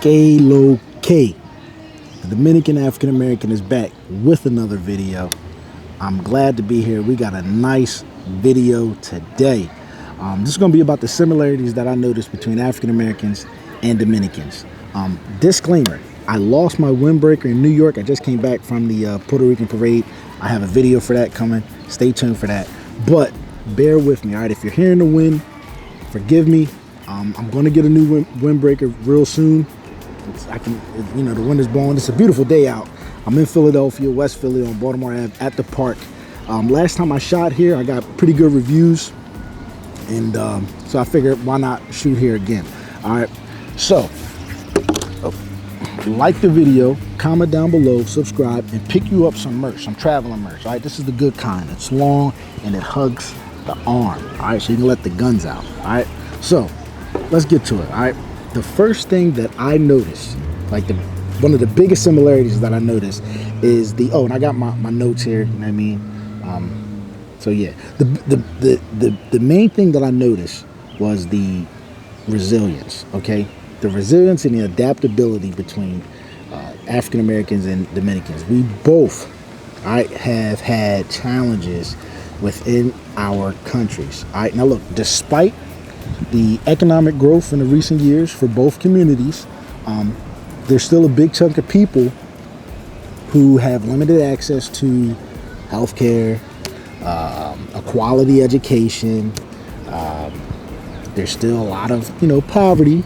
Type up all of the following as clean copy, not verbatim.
K-Lo K. The Dominican African American is back with another video. I'm glad to be here. We got a nice video today. This is going to be about the similarities that I noticed between African Americans and Dominicans. Disclaimer, I lost my windbreaker in New York. I just came back from the Puerto Rican parade. I have a video for that coming. Stay tuned for that. But bear with me, all right? If you're hearing the wind, forgive me. I'm going to get a new windbreaker real soon. The wind is blowing. It's a beautiful day out. I'm in Philadelphia, West Philly on Baltimore Ave at the park. Last time I shot here, I got pretty good reviews. And so I figured, why not shoot here again? All right. So, like the video, comment down below, subscribe, and pick you up some merch, some traveling merch. All right. This is the good kind. It's long and it hugs the arm. All right. So you can let the guns out. All right. So let's get to it. All right. The first thing that I noticed, one of the biggest similarities that I noticed is and I got my notes here, you know what I mean? So yeah, the main thing that I noticed was the resilience, okay? The resilience and the adaptability between African Americans and Dominicans. We both, have had challenges within our countries. All right, now look, despite the economic growth in the recent years for both communities, there's still a big chunk of people who have limited access to healthcare, a quality education. There's still a lot of, poverty,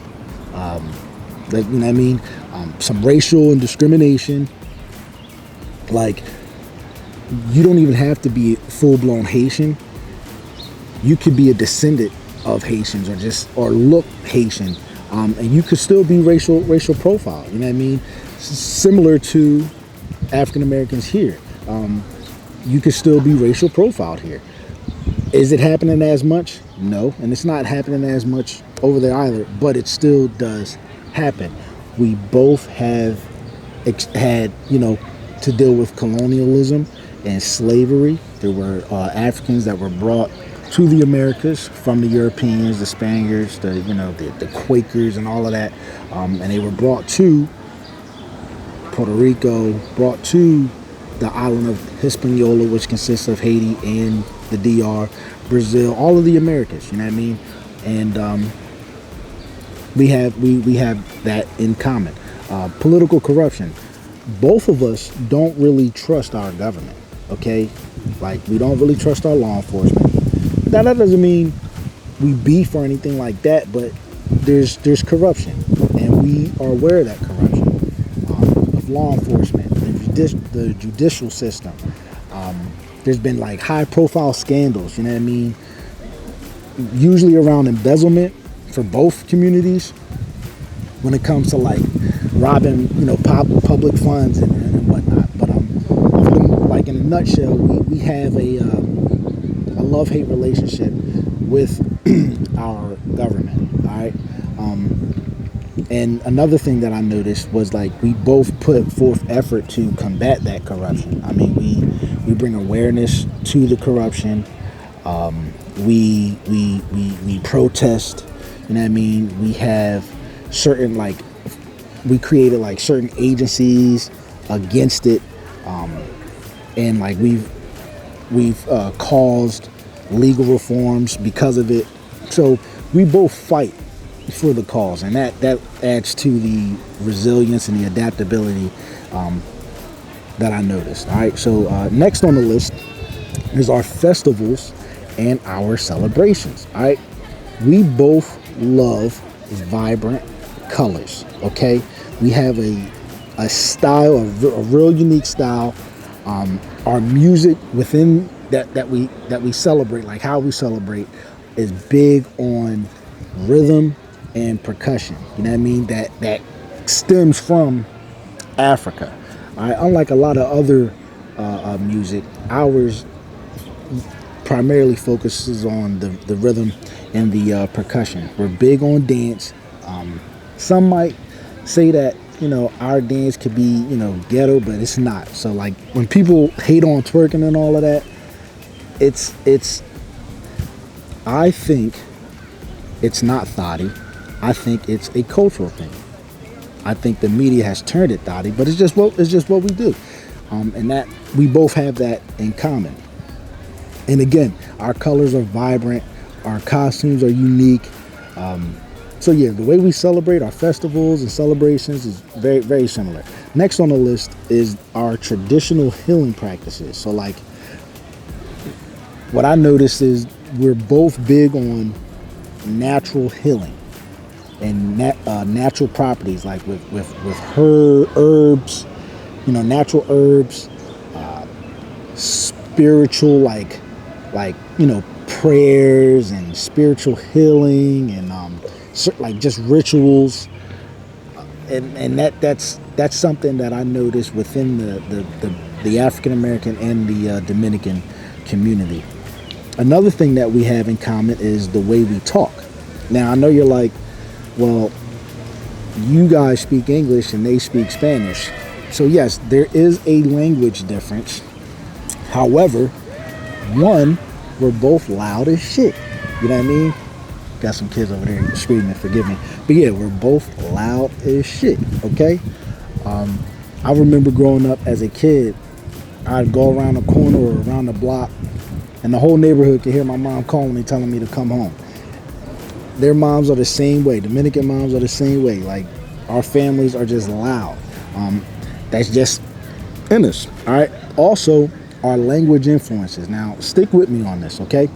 some racial and discrimination. Like, you don't even have to be full-blown Haitian. You could be a descendant of Haitians or look Haitian, and you could still be racial profile, you know what I mean? Similar to African Americans here. You could still be racial profiled here. Is it happening as much? No, and it's not happening as much over there either, but it still does happen. We both have had, to deal with colonialism and slavery. There were Africans that were brought to the Americas from the Europeans, the Spaniards, the Quakers and all of that. And they were brought to Puerto Rico, brought to the island of Hispaniola, which consists of Haiti and the DR, Brazil, all of the Americas, you know what I mean? And we have that in common. Political corruption. Both of us don't really trust our government, okay? Like, we don't really trust our law enforcement. Now, that doesn't mean we beef or anything like that, but there's corruption, and we are aware of that corruption of law enforcement, the judicial system. There's been high-profile scandals, you know what I mean? Usually around embezzlement for both communities when it comes to robbing, public funds and whatnot. But in a nutshell, we have a love-hate relationship with our government, all right? And another thing that I noticed was we both put forth effort to combat that corruption. I mean, we bring awareness to the corruption. We protest, you know what I mean? We have certain we created certain agencies against it, and we've caused legal reforms because of it. So we both fight for the cause, and that adds to the resilience and the adaptability that I noticed. All right, so next on the list is our festivals and our celebrations. All right, we both love vibrant colors, okay? We have a style, a real unique style. Our music within that we celebrate, how we celebrate, is big on rhythm and percussion. You know what I mean? That stems from Africa. All right? Unlike a lot of other music, ours primarily focuses on the rhythm and the percussion. We're big on dance. Some might say that our dance could be ghetto, but it's not. So when people hate on twerking and all of that, I think it's not thotty. I think it's a cultural thing. I think the media has turned it thotty, but it's just what we do, and that we both have that in common. And again, our colors are vibrant, our costumes are unique. So yeah, the way we celebrate our festivals and celebrations is very, very similar. Next on the list is our traditional healing practices. So like, what I noticed is we're both big on natural healing and natural properties, like with herbs, natural herbs, spiritual, like prayers and spiritual healing, and like just rituals, and that's something that I noticed within the African American and the Dominican community. Another thing that we have in common is the way we talk. Now, I know you're like, well, you guys speak English and they speak Spanish. So yes, there is a language difference. However, one, we're both loud as shit. You know what I mean? Got some kids over there screaming, forgive me. But yeah, we're both loud as shit, okay? I remember growing up as a kid, I'd go around the corner or around the block, and the whole neighborhood could hear my mom calling me, telling me to come home. Their moms are the same way. Dominican moms are the same way. Like, our families are just loud. That's just in us, all right? Also, our language influences. Now, stick with me on this, okay?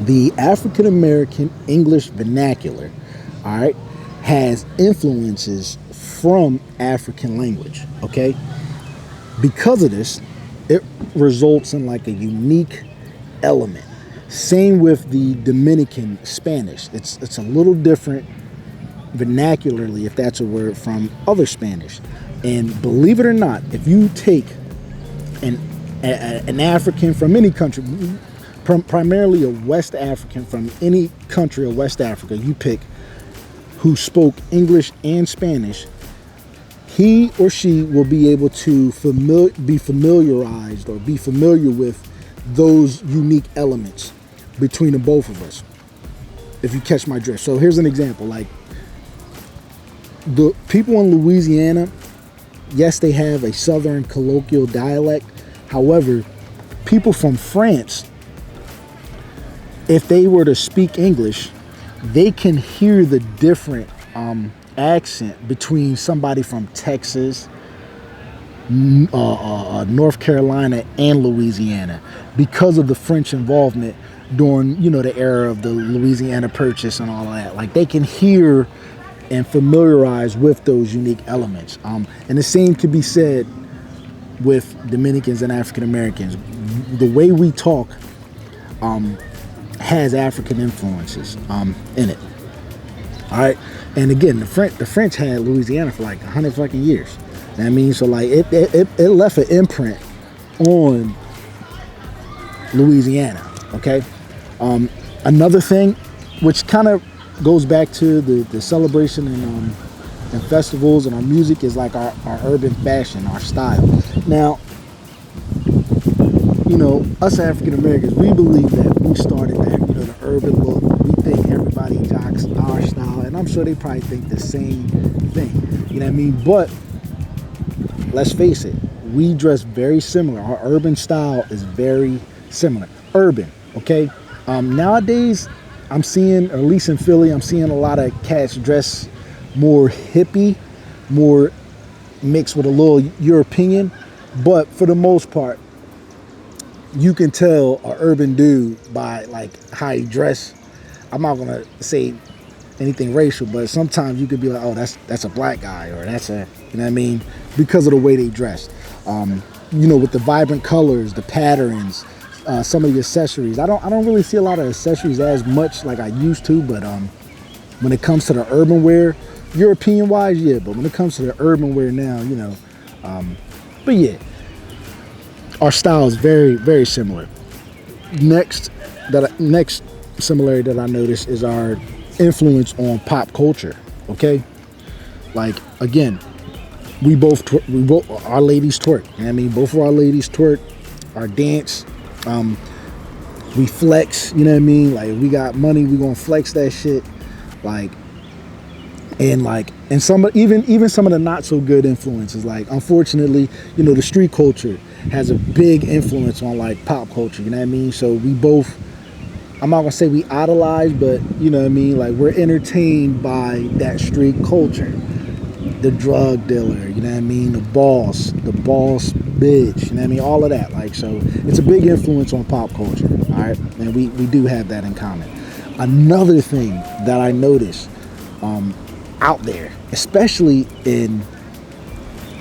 The African American English vernacular, all right, has influences from African language, okay? Because of this, it results in like a unique element. Same with the Dominican Spanish. It's a little different vernacularly, if that's a word, from other Spanish. And believe it or not, if you take an African from any country, primarily a West African from any country of West Africa, you pick, who spoke English and Spanish, he or she will be able to be familiarized or be familiar with those unique elements between the both of us, if you catch my drift. So here's an example. Like, the people in Louisiana, yes, they have a southern colloquial dialect. However, people from France, if they were to speak English, they can hear the different accent between somebody from Texas, North Carolina, and Louisiana, because of the French involvement during, the era of the Louisiana Purchase and all of that. Like, they can hear and familiarize with those unique elements. And the same could be said with Dominicans and African Americans. The way we talk has African influences in it. All right, and again, the French had Louisiana for like 100 fucking years. You know what I mean? So like it left an imprint on Louisiana. Okay. Another thing, which kind of goes back to the celebration and festivals and our music, is like our urban fashion, our style. Now, us African Americans, we believe that we started that, the urban look. We think everybody jocks our style, and I'm sure they probably think the same thing. You know what I mean? But let's face it, we dress very similar. Our urban style is very similar. Urban, okay? Nowadays, I'm seeing, or at least in Philly, I'm seeing a lot of cats dress more hippie, more mixed with a little European. But for the most part, you can tell an urban dude by like how he dress. I'm not gonna say anything racial, but sometimes you could be like, oh, that's a black guy, or that's a, you know what I mean, because of the way they dress. With the vibrant colors, the patterns, some of the accessories. I don't really see a lot of accessories as much like I used to, but when it comes to the urban wear, European wise, yeah, but when it comes to the urban wear now, but yeah, our style is very, very similar. Next similarity that I noticed is our influence on pop culture. Okay, like, again, we both our ladies twerk. You know what I mean, both of our ladies twerk. Our dance, we flex. You know what I mean? Like, we got money, we gonna flex that shit. Like, And like, and some, even some of the not so good influences, like unfortunately, the street culture has a big influence on like pop culture, you know what I mean? So we both, I'm not gonna say we idolize, but you know what I mean, like we're entertained by that street culture. The drug dealer, you know what I mean, the boss bitch, you know what I mean, all of that. Like, so it's a big influence on pop culture, all right? And we do have that in common. Another thing that I noticed out there, especially in,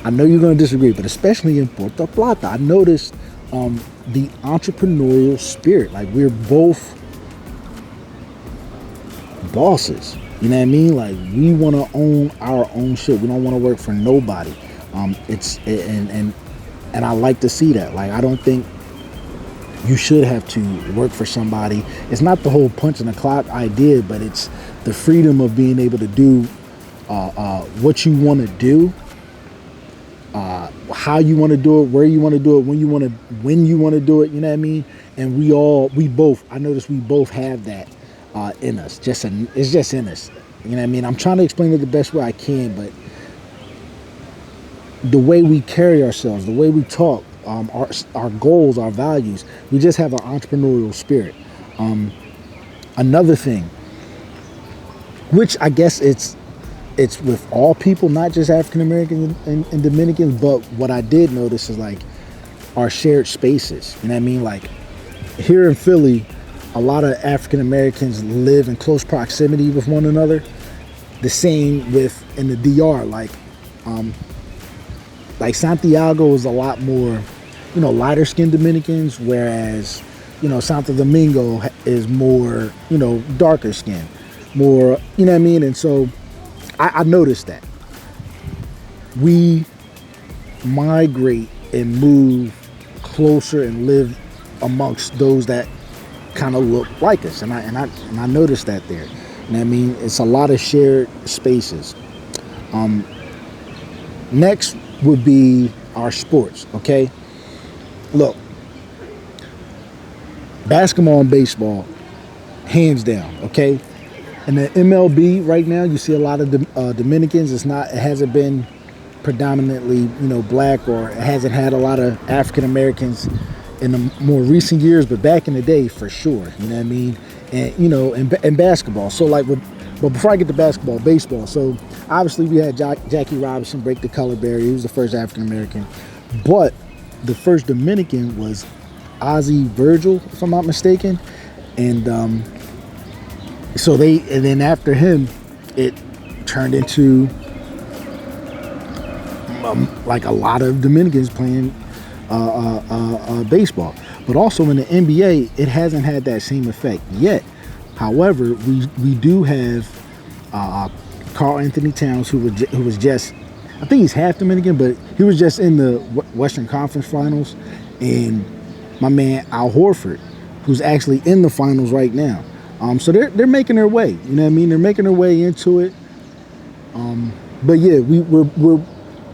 I know you're going to disagree, but especially in Puerto Plata, I noticed the entrepreneurial spirit. Like, we're both bosses. You know what I mean? Like, we want to own our own shit. We don't want to work for nobody. And I like to see that. Like, I don't think you should have to work for somebody. It's not the whole punch in the clock idea, but it's the freedom of being able to do what you want to do, how you want to do it, where you want to do it, when you want to do it. You know what I mean? And we both. I notice we both have that in us. It's just in us. You know what I mean? I'm trying to explain it the best way I can, but the way we carry ourselves, the way we talk, our goals, our values, we just have an entrepreneurial spirit. Another thing, which I guess it's with all people, not just African Americans and Dominicans, but what I did notice is like our shared spaces. You know what I mean? Like here in Philly, a lot of African Americans live in close proximity with one another. The same with in the DR, like Santiago is a lot more, lighter skinned Dominicans, whereas, Santo Domingo is more, darker skinned, more, you know what I mean? And so I noticed that we migrate and move closer and live amongst those that kind of look like us. And I noticed that there. You know what I mean? It's a lot of shared spaces. Next would be our sports, okay? Look, basketball and baseball, hands down, okay? In the MLB right now, you see a lot of Dominicans. It hasn't been predominantly, black, or it hasn't had a lot of African Americans in the more recent years, but back in the day, for sure, you know what I mean? And, and basketball. So like, but before I get to basketball, baseball. So obviously we had Jackie Robinson break the color barrier. He was the first African American, but the first Dominican was Ozzie Virgil, if I'm not mistaken. And and then after him, it turned into like a lot of Dominicans playing baseball. But also in the NBA, it hasn't had that same effect yet. However, we do have Karl Anthony Towns, who was just, I think he's half Dominican, but he was just in the Western Conference Finals, and my man Al Horford, who's actually in the finals right now. So they're making their way. You know what I mean? They're making their way into it. But yeah, we're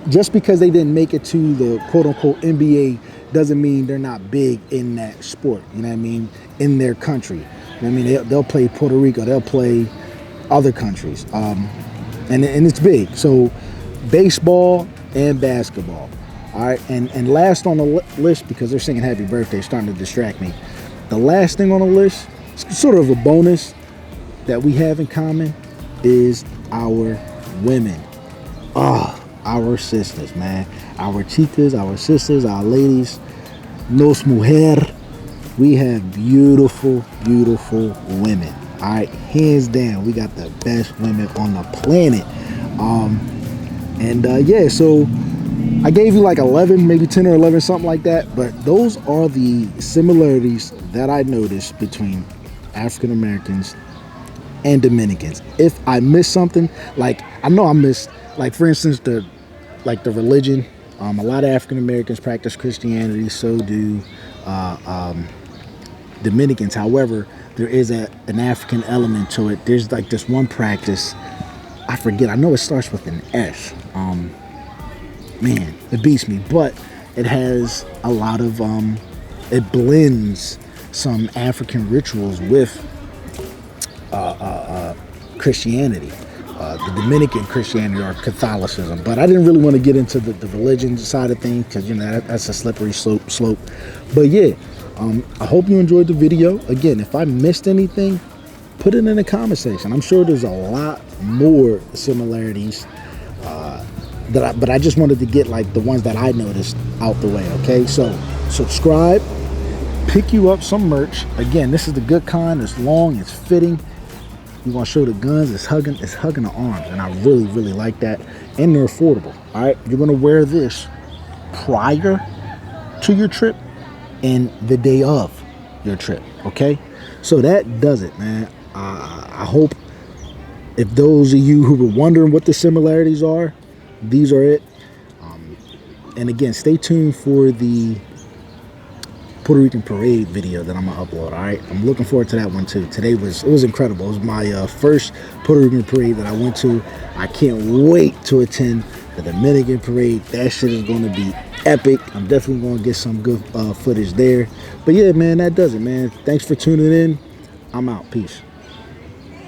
just because they didn't make it to the quote unquote NBA doesn't mean they're not big in that sport. You know what I mean? In their country. You know what I mean? They'll play Puerto Rico. They'll play other countries. And it's big. So baseball and basketball. All right. And last on the list, because they're singing happy birthday, starting to distract me. The last thing on the list, sort of a bonus that we have in common, is our women. Our sisters, man. Our chicas, our sisters, our ladies. Nos mujer. We have beautiful, beautiful women. All right, hands down, we got the best women on the planet. Yeah, so I gave you like 11, maybe 10 or 11, something like that. But those are the similarities that I noticed between African Americans and Dominicans. If I missed something, like I know I missed, like for instance, the religion. A lot of African Americans practice Christianity, so do Dominicans. However, there is an African element to it. There's like this one practice, I forget, I know it starts with an S. Man, it beats me, but it has a lot of, it blends some African rituals with Christianity. the Dominican Christianity or Catholicism. But I didn't really want to get into the religion side of things because, you know, that's a slippery slope. But yeah, I hope you enjoyed the video. Again, if I missed anything, put it in the comment section. I'm sure there's a lot more similarities, but I just wanted to get like the ones that I noticed out the way. Okay, so subscribe, pick you up some merch. Again, this is the good kind. It's long, it's fitting. You want to show the guns, it's hugging the arms, and I really like that. And they're affordable. All right, you're gonna wear this prior to your trip and the day of your trip. Okay, so that does it, man. I hope if those of you who were wondering what the similarities are, these are it. And again, stay tuned for the Puerto Rican parade video that I'm gonna upload. All right, I'm looking forward to that one too. Today was incredible. It was my first Puerto Rican parade that I went to. I can't wait to attend the Dominican parade. That shit is going to be epic. I'm definitely going to get some good footage there. But yeah, man, that does it, man. Thanks for tuning in. I'm out. Peace.